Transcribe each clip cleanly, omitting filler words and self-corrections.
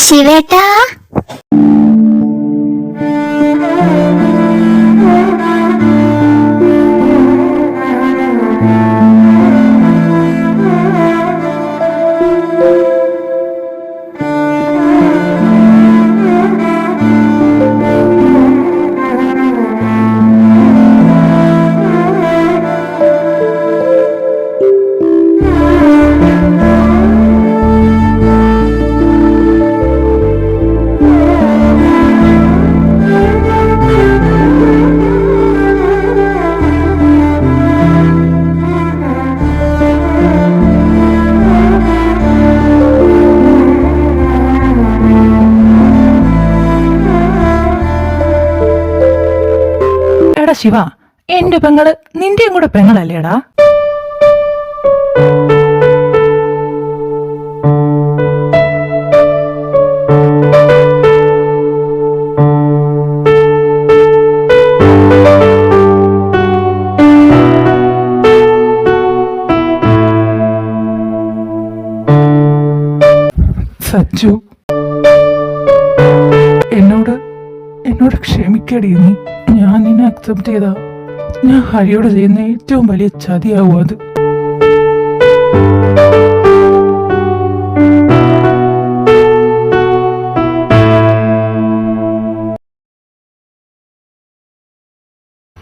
ശിവേട്ടാ, എടാ ശിവ, എന്റെ പെങ്ങള് നിന്റെയും കൂടെ പെങ്ങളല്ലേടാ? സച്ചു, എന്നോട് ക്ഷമിക്കടി. ഞാൻ നിന്നെ അക്സെപ്റ്റ് ചെയ്താ ഞാൻ ഹരിയോട് ചെയ്യുന്ന ഏറ്റവും വലിയ ചതിയാവും അത്.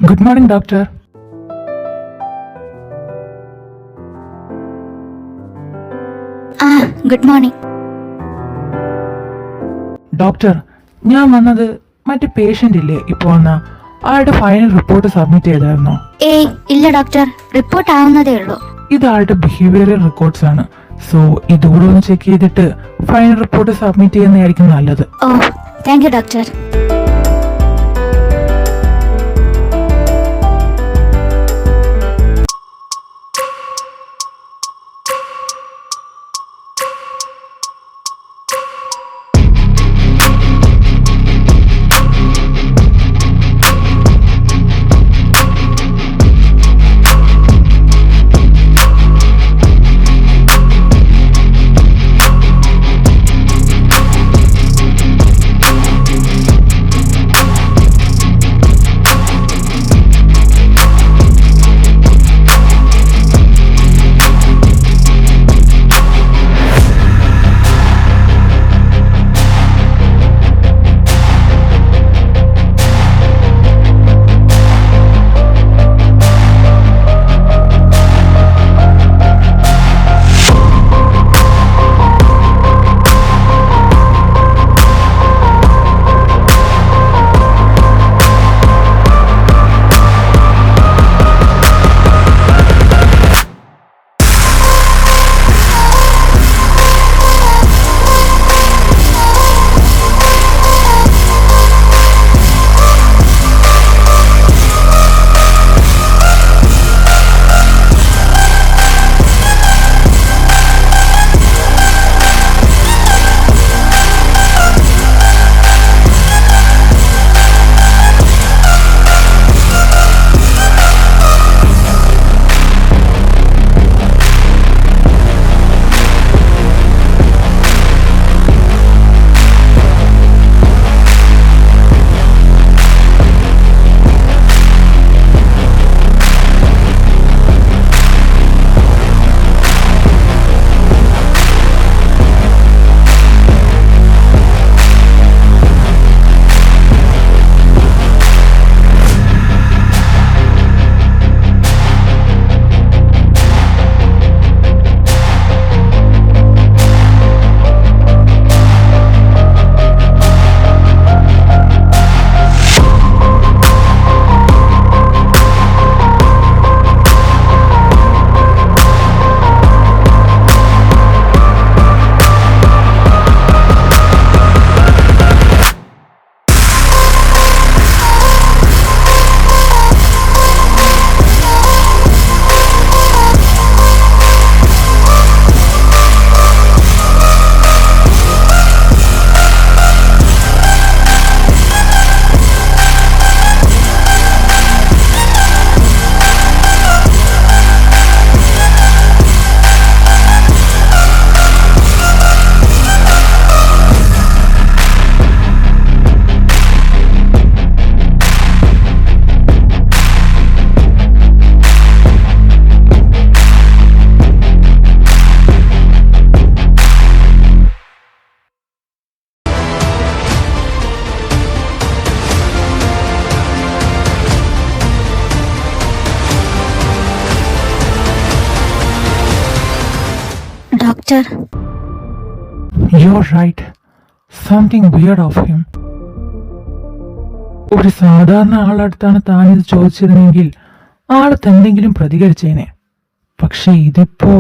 Good morning doctor. Good morning doctor, ഞാൻ വന്നത് മറ്റേ പേഷ്യന്റ് ഇല്ലേ ഇപ്പൊ വന്ന ആളുടെ ഫൈനൽ റിപ്പോർട്ട് സബ്മിറ്റ് ചെയ്തായിരുന്നോ? ഏയ് ഇല്ല ഡോക്ടർ, റിപ്പോർട്ട് ആവുന്നതേ ഉള്ളൂ. ഇത് ആളുടെ ബിഹേവിയറൽ റെക്കോർഡ്സ് ആണ്. സോ ഇതുകൂടെ ഒന്ന് ചെക്ക് ചെയ്തിട്ട് ഫൈനൽ റിപ്പോർട്ട് സബ്മിറ്റ് ചെയ്യുന്നതായിരിക്കും നല്ലത്. ഓ, thank you doctor. Doctor. You're right. Something weird of him. ഒരു സാധാരണ ആളടുത്താണ് താൻ ഇത് ചോദിച്ചിരുന്നെങ്കിൽ ആളത്ത് എന്തെങ്കിലും പ്രതികരിച്ചേനെ. പക്ഷെ ഇതിപ്പോ...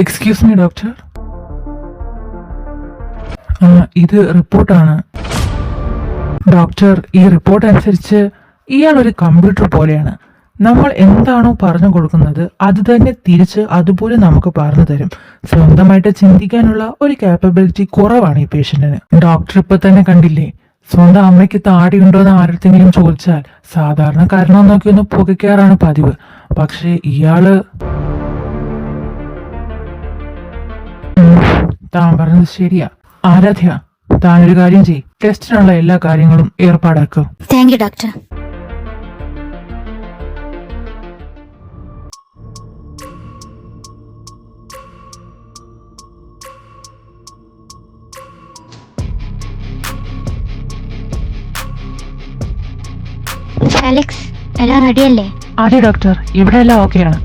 എക്സ്ക്യൂസ് മീ ഡോക്ടർ, ഇത് റിപ്പോർട്ടാണ്. ഡോക്ടർ, ഈ റിപ്പോർട്ട് അനുസരിച്ച് ഇയാൾ ഒരു കമ്പ്യൂട്ടർ പോലെയാണ്. നമ്മൾ എന്താണോ പറഞ്ഞു കൊടുക്കുന്നത് അത് തന്നെ തിരിച്ച് അതുപോലെ നമുക്ക് പറഞ്ഞു തരും. സ്വന്തമായിട്ട് ചിന്തിക്കാനുള്ള ഒരു കാപ്പബിലിറ്റി കുറവാണ് ഈ പേഷ്യന്റിന്. ഡോക്ടർ ഇപ്പൊ തന്നെ കണ്ടില്ലേ, സ്വന്തം അമ്മയ്ക്ക് താടിയുണ്ടോ എന്ന് ആരെങ്കിലും ചോദിച്ചാൽ സാധാരണ കാരണം നോക്കി ഒന്ന് പുകയ്ക്കാറാണ് പതിവ്. പക്ഷെ ഇയാള്... താൻ പറഞ്ഞത് ശരിയാ. ആരാധ്യ, താനൊരു കാര്യം ചെയ്യ്, ടെസ്റ്റിനുള്ള എല്ലാ കാര്യങ്ങളും ഏർപ്പാടാക്കും. Thank you doctor. ഫെലിക്സ്, എല്ലാം റെഡിയല്ലേ? അതെ ഡോക്ടർ, ഇവിടെ എല്ലാം ഓക്കെയാണ്.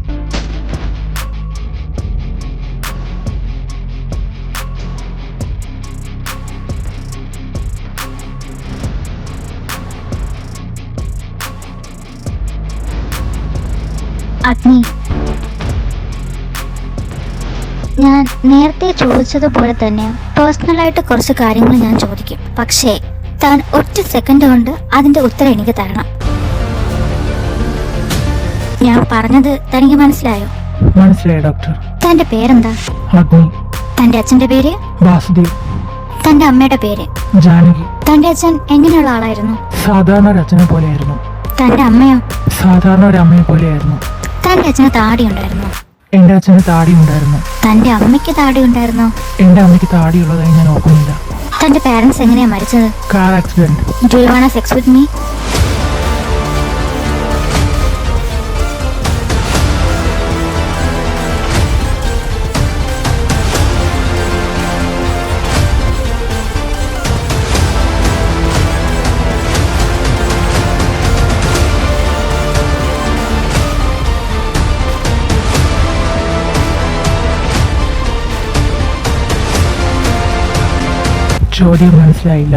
അഗ്നി, ഞാൻ നേരത്തെ ചോദിച്ചതുപോലെ തന്നെ പേഴ്സണലായിട്ട് കുറച്ച് കാര്യങ്ങൾ ഞാൻ ചോദിക്കും. പക്ഷേ താൻ ഒറ്റ സെക്കൻഡ് കൊണ്ട് അതിന്റെ ഉത്തരം എനിക്ക് തരണം. ഞാൻ പറഞ്ഞത് തനിക്ക് മനസ്സിലായോ? മനസ്സിലായി ഡോക്ടർ. തന്റെ പേരെന്താ? അഗ്നി. തന്റെ അച്ഛന്റെ പേര്? വാസുദേവ്. തന്റെ അമ്മയുടെ പേര്? ജാനകി. തന്റെ അച്ഛൻ എങ്ങനെയുള്ള ആളായിരുന്നു? സാധാരണ ഒരു അച്ഛനെ പോലെയായിരുന്നു. തന്റെ അമ്മയോ? സാധാരണ ഒരു അമ്മയെ പോലെയായിരുന്നു. തന്റെ അച്ഛന് താടി ഉണ്ടായിരുന്നോ? എന്റെ അച്ഛന് താടി ഉണ്ടായിരുന്നു. തന്റെ അമ്മയ്ക്ക് താടി ഉണ്ടായിരുന്നോ? എന്റെ അമ്മയ്ക്ക് താടിയുള്ളതായി ഞാൻ ഓർക്കുന്നില്ല. തന്റെ പാരന്റ്സ് എങ്ങനെയാ മരിച്ചത്? Car accident. Do you want sex with me? ചോദ്യം മനസ്സിലായില്ല.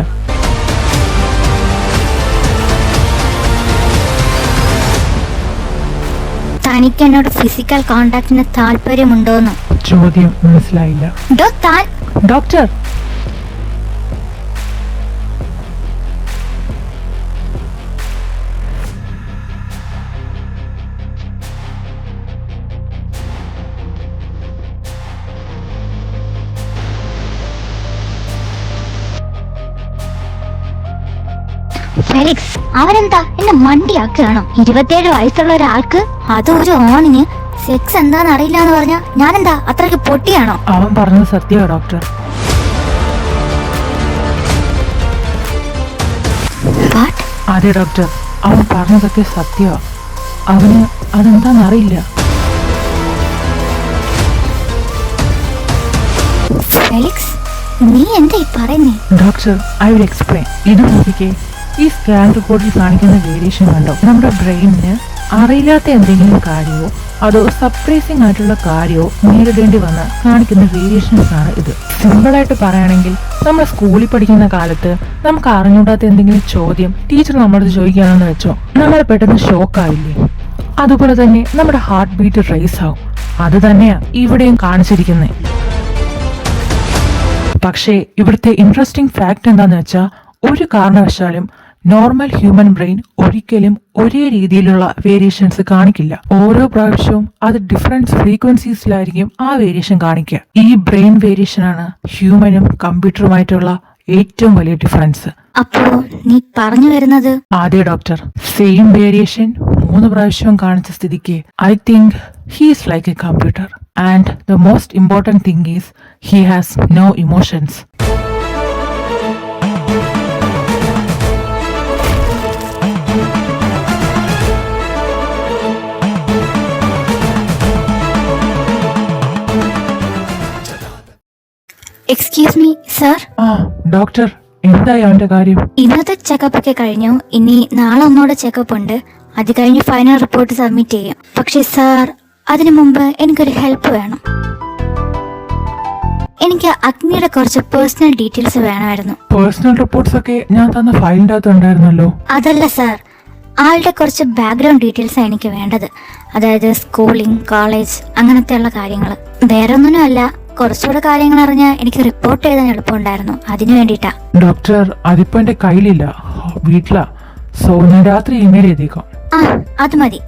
തനിക്ക് എന്നോട് ഫിസിക്കൽ കോണ്ടാക്ടിന് താല്പര്യമുണ്ടോന്ന്? ചോദ്യം മനസ്സിലായില്ല. ഡോക്ടർ, ഫെലിക്സ്, അവരെന്താ എന്നെ മണ്ടിയാക്കുകയാണോ? 27 വയസ്സുള്ള ഒരാൾക്ക് അത് ഒരു ഓണിന് സെക്സ് എന്താന്ന് അറിയില്ല എന്ന് പറഞ്ഞാ ഞാനെന്താ അത്രയ്ക്ക് പൊട്ടിയാണോ? അവൻ പറഞ്ഞത് സത്യമാ ഡോക്ടർ. അതെ ഡോക്ടർ, അവൻ പറഞ്ഞതൊക്കെ സത്യമാ. അവന് അതെന്താന്നറിയില്ല. ഫെലിക്സ്, നീ എന്താ ഈ പറയുന്നേ? Doctor, I will explain. ഇത് നോക്കിക്കേ, ഈ സ്കാൻ റിപ്പോർട്ടിൽ കാണിക്കുന്ന വേരിയേഷൻ കണ്ടോ? നമ്മുടെ ബ്രെയിനിന് അറിയില്ലാത്ത എന്തെങ്കിലും കാര്യമോ അതോ സർപ്രൈസിംഗ് ആയിട്ടുള്ള കാര്യമോ നേരിടേണ്ടി വന്ന് കാണിക്കുന്ന വേരിയേഷൻസ് ആണ് ഇത്. സിമ്പിളായിട്ട് പറയുകയാണെങ്കിൽ, നമ്മൾ സ്കൂളിൽ പഠിക്കുന്ന കാലത്ത് നമുക്ക് അറിഞ്ഞൂടാത്ത എന്തെങ്കിലും ചോദ്യം ടീച്ചർ നമ്മളോട് ചോദിക്കുകയാണെന്ന് വെച്ചോ, നമ്മൾ പെട്ടെന്ന് ഷോക്കാവില്ലേ? അതുപോലെ തന്നെ നമ്മുടെ ഹാർട്ട് ബീറ്റ് റേസ് ആവും. അത് തന്നെയാ ഇവിടെയും കാണിച്ചിരിക്കുന്നത്. പക്ഷേ ഇവിടുത്തെ ഇൻട്രസ്റ്റിംഗ് ഫാക്ട് എന്താന്ന് വെച്ചാൽ, ഒരു കാരണവശാലും നോർമൽ ഹ്യൂമൻ ബ്രെയിൻ ഒരിക്കലും ഒരേ രീതിയിലുള്ള വേരിയേഷൻസ് കാണിക്കില്ല. ഓരോ പ്രാവശ്യവും അത് ഡിഫറൻറ്റ് ഫ്രീക്വൻസീസിലായിരിക്കും ആ വേരിയേഷൻ കാണിക്കുക. ഈ ബ്രെയിൻ വേരിയേഷൻ ആണ് ഹ്യൂമനും കമ്പ്യൂട്ടറുമായിട്ടുള്ള ഏറ്റവും വലിയ ഡിഫറൻസ്. അപ്പോ നീ പറഞ്ഞു വരുന്നത്? അതെ ഡോക്ടർ, സെയിം വേരിയേഷൻ 3 പ്രാവശ്യവും കാണിച്ച സ്ഥിതിക്ക് I think he is like a computer. And the most important thing is he has no emotions. Excuse me sir. Doctor, എന്തായി അവന്റെ കാര്യം? ഇന്നത്തെ ചെക്കപ്പ് ഒക്കെ കഴിഞ്ഞു. ഇനി നാളെ ഒന്നുകൂടെ ചെക്കപ്പ് ഉണ്ട്. അത് കഴിഞ്ഞ് ഫൈനൽ റിപ്പോർട്ട് സബ്മിറ്റ് ചെയ്യും. പക്ഷെ സാർ, അതിനു മുമ്പ് എനിക്കൊരു ഹെൽപ്പ് വേണം. എനിക്ക് അഗ്നിയുടെ കുറച്ച് പേഴ്സണൽ ഡീറ്റെയിൽസ് വേണമായിരുന്നു. പേഴ്സണൽ റിപ്പോർട്ട്സ് ഒക്കെ ഞാൻ തന്ന ഫയലിന്റെ അകത്ത് ഉണ്ടായിരുന്നല്ലോ. അതല്ല സാർ, ആളുടെ കുറച്ച് ബാക്ക്ഗ്രൗണ്ട് ഡീറ്റെയിൽസ് എനിക്ക് വേണ്ടത്. അതായത് സ്കൂളിംഗ്, കോളേജ്, അങ്ങനത്തെയുള്ള കാര്യങ്ങൾ. വേറെ ഒന്നിനും അല്ല, കുറച്ചുകൂടെ കാര്യങ്ങൾ അറിഞ്ഞാൽ എനിക്ക് റിപ്പോർട്ട് ചെയ്താൽ എളുപ്പമുണ്ടായിരുന്നു. അതിനു വേണ്ടിയിട്ടാ. ഡോക്ടർ, അതിപ്പോ എന്റെ കയ്യിലില്ല, വീട്ടിലാ. സോ ഞാൻ രാത്രി ഇമെയിൽ ചെയ്തേക്കാം. ആ, അത് മതി.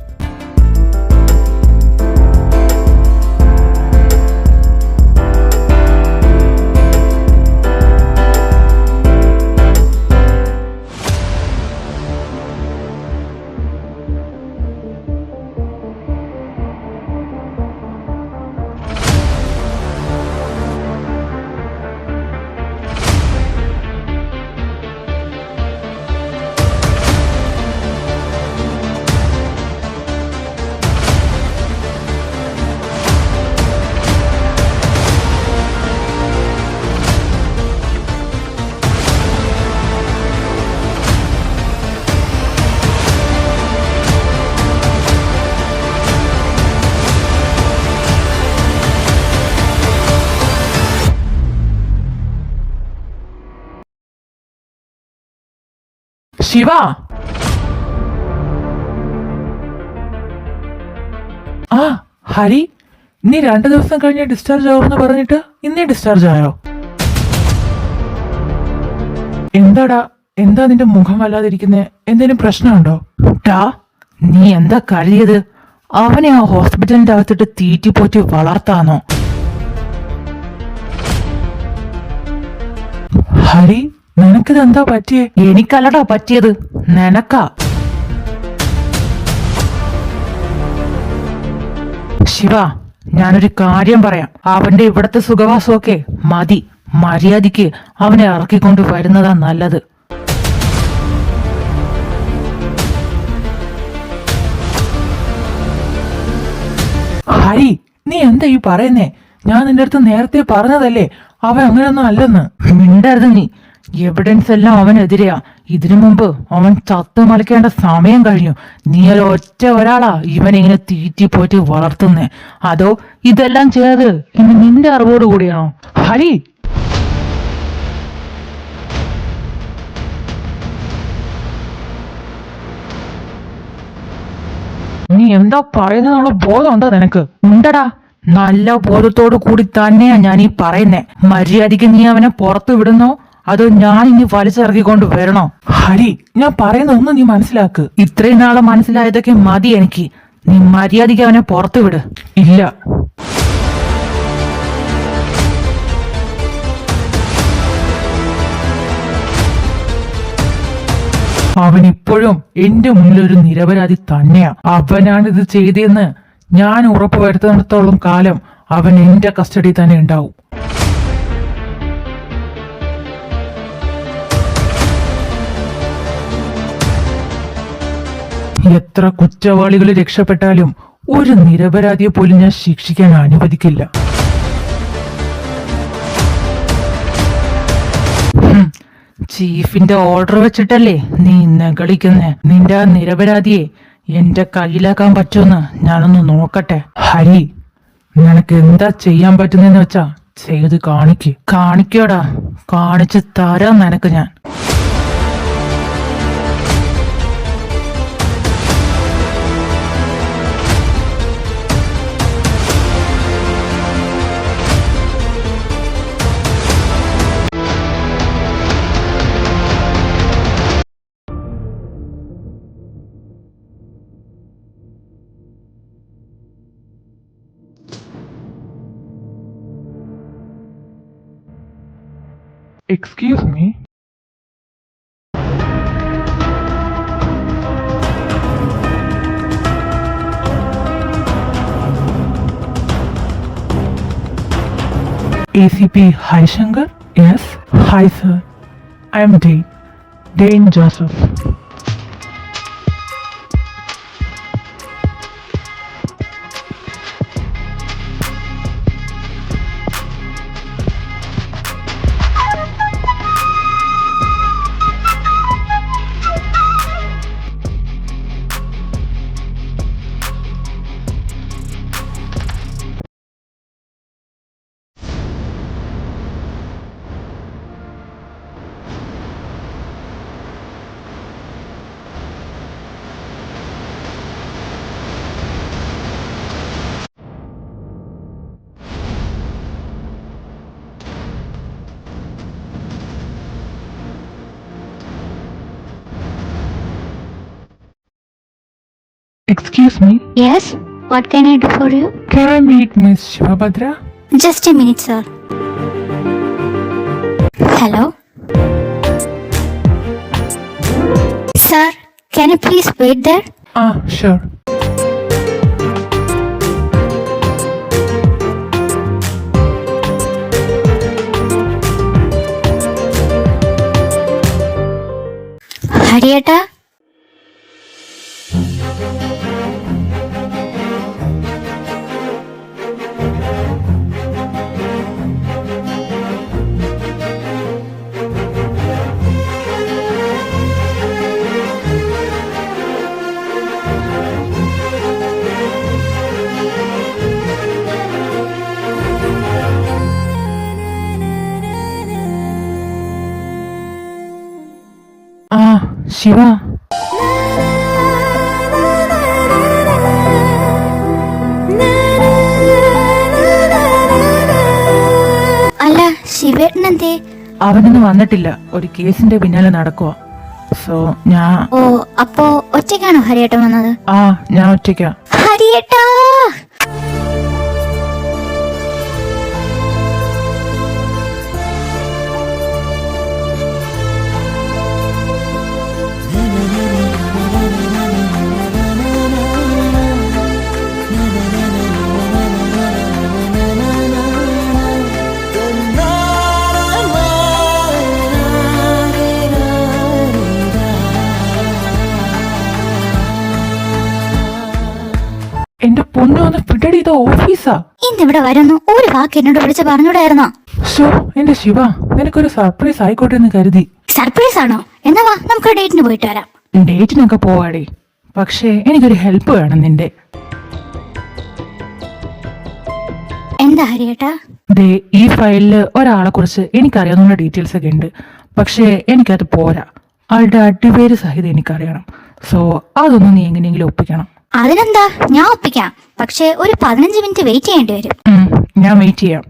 ശിവ, ആ ഹരി, നീ 2 ദിവസം കഴിഞ്ഞ് ഡിസ്ചാർജ് ആവുമെന്ന് പറഞ്ഞിട്ട് ഇന്നേ ഡിസ്ചാർജ് ആയോ? എന്താടാ, എന്താ നിന്റെ മുഖം വല്ലാതിരിക്കുന്നേ? എന്തേലും പ്രശ്നമുണ്ടോ? ടാ, നീ എന്താ കരുതിയത്? അവനെ ആ ഹോസ്പിറ്റലിന്റെ അകത്തിട്ട് തീറ്റിപ്പോറ്റി വളർത്താനോ? ഹരി, നിനക്കിതെന്താ പറ്റിയേ? എനിക്കല്ലടാ പറ്റിയത്, നിനക്കാ. ശിവ, ഞാനൊരു കാര്യം പറയാം. അവന്റെ ഇവിടത്തെ സുഖവാസമൊക്കെ മതി. മര്യാദയ്ക്ക് അവനെ ഇറക്കിക്കൊണ്ട് വരുന്നതാ നല്ലത്. ഹരി, നീ എന്താ ഈ പറയുന്നേ? ഞാൻ നിന്റെ അടുത്ത് നേരത്തെ പറഞ്ഞതല്ലേ അവൻ അങ്ങനെയൊന്നും അല്ലെന്ന്. മിണ്ടരുത് നീ. എവിഡൻസ് എല്ലാം അവനെതിരെയാ. ഇതിനു മുമ്പ് അവൻ ചത്തു മലക്കേണ്ട സമയം കഴിഞ്ഞു. നീ ഒറ്റ ഒരാളാ ഇവനെ ഇങ്ങനെ തീറ്റിപ്പോറ്റി വളർത്തുന്നേ? അതോ ഇതെല്ലാം ചെയ്തത് ഇനി നിന്റെ അറിവോട് കൂടിയാണോ? ഹരി, നീ എന്താ പറയുന്നതിനുള്ള ബോധമുണ്ടോ നിനക്ക്? ഉണ്ടടാ, നല്ല ബോധത്തോടു കൂടി തന്നെയാ ഞാൻ ഈ പറയുന്നേ. മര്യാദയ്ക്ക് നീ അവനെ പുറത്തു വിടുന്നോ അതോ ഞാൻ ഇനി വലിച്ചിറക്കിക്കൊണ്ട് വരണോ? ഹരി, ഞാൻ പറയുന്നതൊന്നും നീ മനസ്സിലാക്ക്. ഇത്രയും നാളെ മനസ്സിലായതൊക്കെ മതി എനിക്ക്. നീ മര്യാദയ്ക്ക് അവനെ പുറത്തു വിട്. ഇല്ല, അവൻ ഇപ്പോഴും എന്റെ മുന്നിൽ ഒരു നിരപരാധി തന്നെയാ. അവനാണ് ഇത് ചെയ്തതെന്ന് ഞാൻ ഉറപ്പുവരുത്തുന്നിടത്തോളം കാലം അവൻ എന്റെ കസ്റ്റഡി തന്നെ ഉണ്ടാവും. എത്ര കുറ്റവാളികൾ രക്ഷപ്പെട്ടാലും ഒരു നിരപരാധിയെ പോലും ഞാൻ ശിക്ഷിക്കാൻ അനുവദിക്കില്ല. ചീഫിന്റെ ഓർഡർ വെച്ചിട്ടല്ലേ നീ കളിക്കുന്നേ? നിന്റെ ആ നിരപരാധിയെ എന്റെ കയ്യിലാക്കാൻ പറ്റുമെന്ന് ഞാനൊന്ന് നോക്കട്ടെ. ഹരി, നിനക്ക് എന്താ ചെയ്യാൻ പറ്റുന്നെന്ന് വെച്ചാ ചെയ്ത് കാണിക്കോടാ. കാണിച്ച് തരാം നിനക്ക് ഞാൻ. Excuse me. ACP Hi Shankar? Yes. Hi sir. I am Dane Joseph. Excuse me, Yes, what can I do for you? can I meet Miss Shivabhadra? Just a minute, sir. Hello? Sir, can you please wait there? Sure. ഹരിയേട്ടാ, Shiva. അല്ല ശിവേട്ടനെന്തേ? അവനൊന്നും വന്നിട്ടില്ല, ഒരു കേസിന്റെ പിന്നാലെ നടക്കുക. So ഓ, അപ്പോ ഒറ്റയ്ക്കാണോ ഹരിയേട്ടൻ വന്നത്? ഞാൻ ഒറ്റയ്ക്കാ. ഹരിയേട്ടാ, എന്റെ പൊന്നു വന്ന് പിടടി, ഇത് ഓഫീസാ. ഇന്നിവിടെ വരുന്നു ഒരു വാക്ക് എന്നോട് വിളിച്ച് പറഞ്ഞൂടായിരുന്നോ? ഷോ, എന്റെ ശിവ, നിനക്കൊരു സർപ്രൈസ് ആയിക്കോട്ടെ എന്ന് കരുതി. സർപ്രൈസ് ആണോ? എന്നാ വാ, നമുക്ക് ഡേറ്റിന് പോയിട്ട് വരാം. ഡേറ്റിനൊക്കെ പോവാടി, പക്ഷേ എനിക്കൊരു ഹെൽപ്പ് വേണം നിന്റെ. എന്താ ഹരിയേട്ടാ? ദേ, ഈ ഫയലില് ഒരാളെ കുറിച്ച് എനിക്കറിയാവുന്ന ഡീറ്റെയിൽസ് ഒക്കെ ഉണ്ട്, പക്ഷേ എനിക്കത് പോരാ. ആളുടെ അടിപേര് സഹിതം എനിക്കറിയണം. സോ അതൊന്നും നീ എങ്ങനെയെങ്കിലും ഒപ്പിക്കണം. അതിനെന്താ, ഞാൻ ഒപ്പിക്കാം. പക്ഷേ ഒരു 15 മിനിറ്റ് വെയിറ്റ് ചെയ്യേണ്ടി വരും. ഞാൻ വെയിറ്റ് ചെയ്യാം.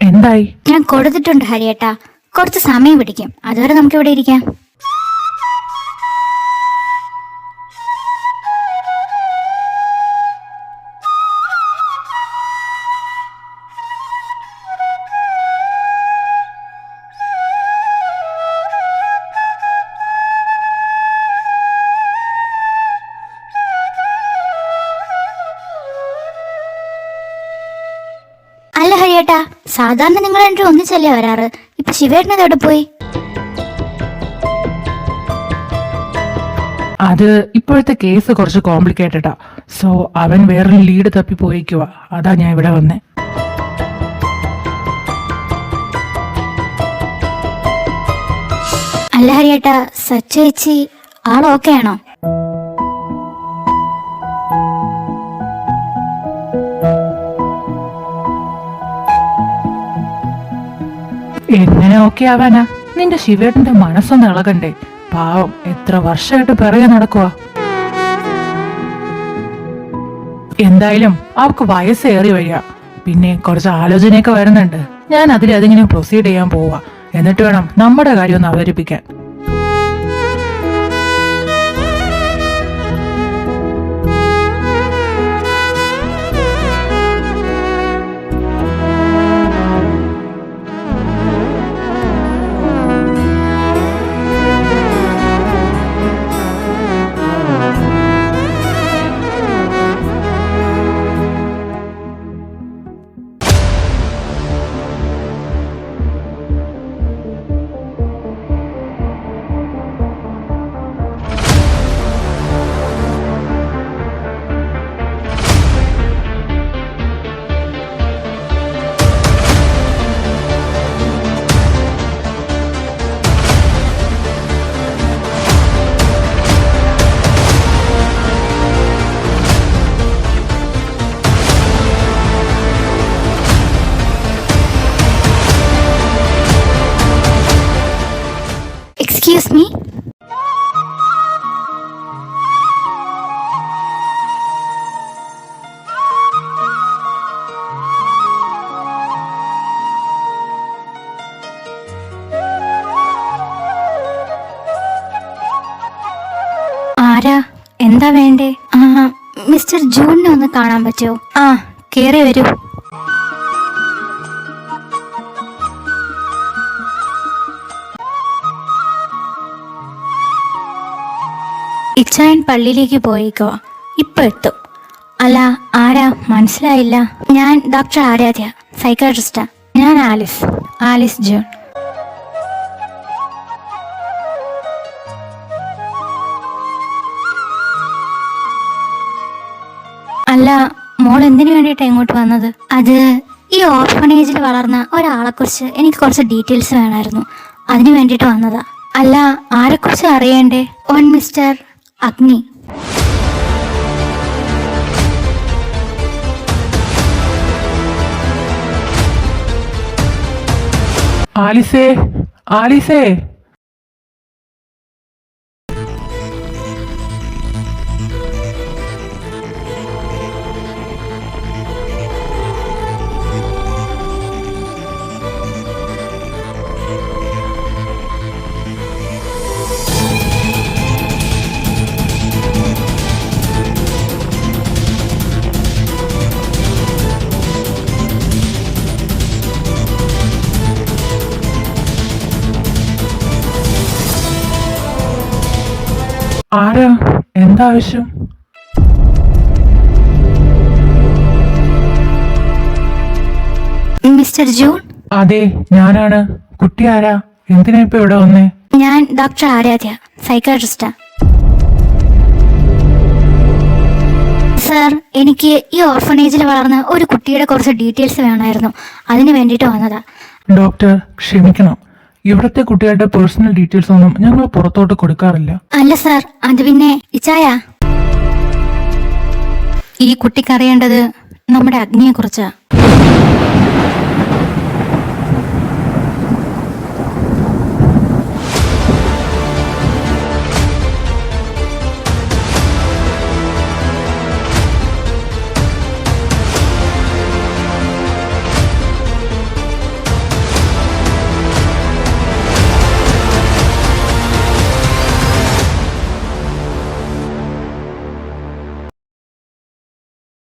എന്തായി? ഞാൻ കൊടുത്തിട്ടുണ്ട് ഹരിയേട്ടാ, കുറച്ച് സമയം പിടിക്കും. അതുവരെ നമുക്ക് ഇവിടെ ഇരിക്കാം. അല്ല ഹരിയേട്ടാ, സാധാരണ നിങ്ങൾ രണ്ടും ഒന്നിച്ചല്ലേ വരാറ്? ഇപ്പൊ ശിവേട്ടനത് എവിടെ പോയി? അത് ഇപ്പോഴത്തെ കേസ് കുറച്ച് കോംപ്ലിക്കേറ്റഡാ. സോ അവൻ വേറൊരു ലീഡ് തപ്പി പോയിക്കുവാ. അതാ ഞാൻ ഇവിടെ വന്നേ. അല്ല ഹരിയേട്ടാ, സച്ചേച്ചി ആൾ ഓക്കെ ആണോ? എങ്ങനെ ഓക്കെ ആവാനാ? നിന്റെ ശിവേട്ടന്റെ മനസ്സൊന്ന് ഇളകണ്ടേ? പാവം, എത്ര വർഷമായിട്ട് പിറകെ നടക്കുക. എന്തായാലും അവർക്ക് വയസ്സേറി വരിക, പിന്നെ കുറച്ച് ആലോചനയൊക്കെ വരുന്നുണ്ട്. ഞാൻ അതിലതിങ്ങനെ പ്രൊസീഡ് ചെയ്യാൻ പോവാ. എന്നിട്ട് വേണം നമ്മുടെ കാര്യം ഒന്ന് അവതരിപ്പിക്കാൻ. Excuse me? ആരാ? എന്താ വേണ്ടേ? മിസ്റ്റർ ജൂണിനെ ഒന്ന് കാണാൻ പറ്റുമോ? കേറി വരൂ. ഇച്ചായൻ പള്ളിയിലേക്ക് പോയേക്കോ, ഇപ്പൊ എത്തും. അല്ല, ആരാ? മനസ്സിലായില്ല. ഞാൻ ഡോക്ടർ ആരാധ്യ, സൈക്കാട്രിസ്റ്റാ. ഞാൻ ആലിസ് ജോൺ. അല്ല, മോൾ എന്തിനു വേണ്ടിയിട്ടാണ് ഇങ്ങോട്ട് വന്നത്? അത് ഈ ഓർഫണേജിൽ വളർന്ന ഒരാളെക്കുറിച്ച് എനിക്ക് കുറച്ച് ഡീറ്റെയിൽസ് വേണമായിരുന്നു. അതിനു വേണ്ടിയിട്ട് വന്നതാ. അല്ല, ആരെക്കുറിച്ച് അറിയണ്ടേ? ഓൺ മിസ്റ്റർ അഗ്നി. ആലിസേ, ആലിസേ. ആരാ? എന്താ ആവശ്യം? Mister June? അതെ, ഞാനാണ്. കുട്ടി ആരാ? എന്തിനാ ഇപ്പൊ ഇവിടെ വന്നേ? ഞാൻ ഡോക്ടർ ആരാധ്യ, സൈക്കാട്രിസ്റ്റാ. സർ, എനിക്ക് ഈ ഓർഫണേജിൽ വളർന്ന ഒരു കുട്ടിയുടെ കുറച്ച് ഡീറ്റെയിൽസ് വേണമായിരുന്നു. അതിന് വേണ്ടിയിട്ട് വന്നതാ. ഡോക്ടർ, ക്ഷമിക്കണം. ഇവിടുത്തെ കുട്ടികളുടെ പേഴ്സണൽ ഡീറ്റെയിൽസ് ഒന്നും ഞങ്ങൾ പുറത്തോട്ട് കൊടുക്കാറില്ല. അല്ല സർ, അത് പിന്നെ ഇച്ചായ, ഈ കുട്ടിക്കറിയേണ്ടത് നമ്മുടെ അഗ്നിയെ കുറിച്ചാ.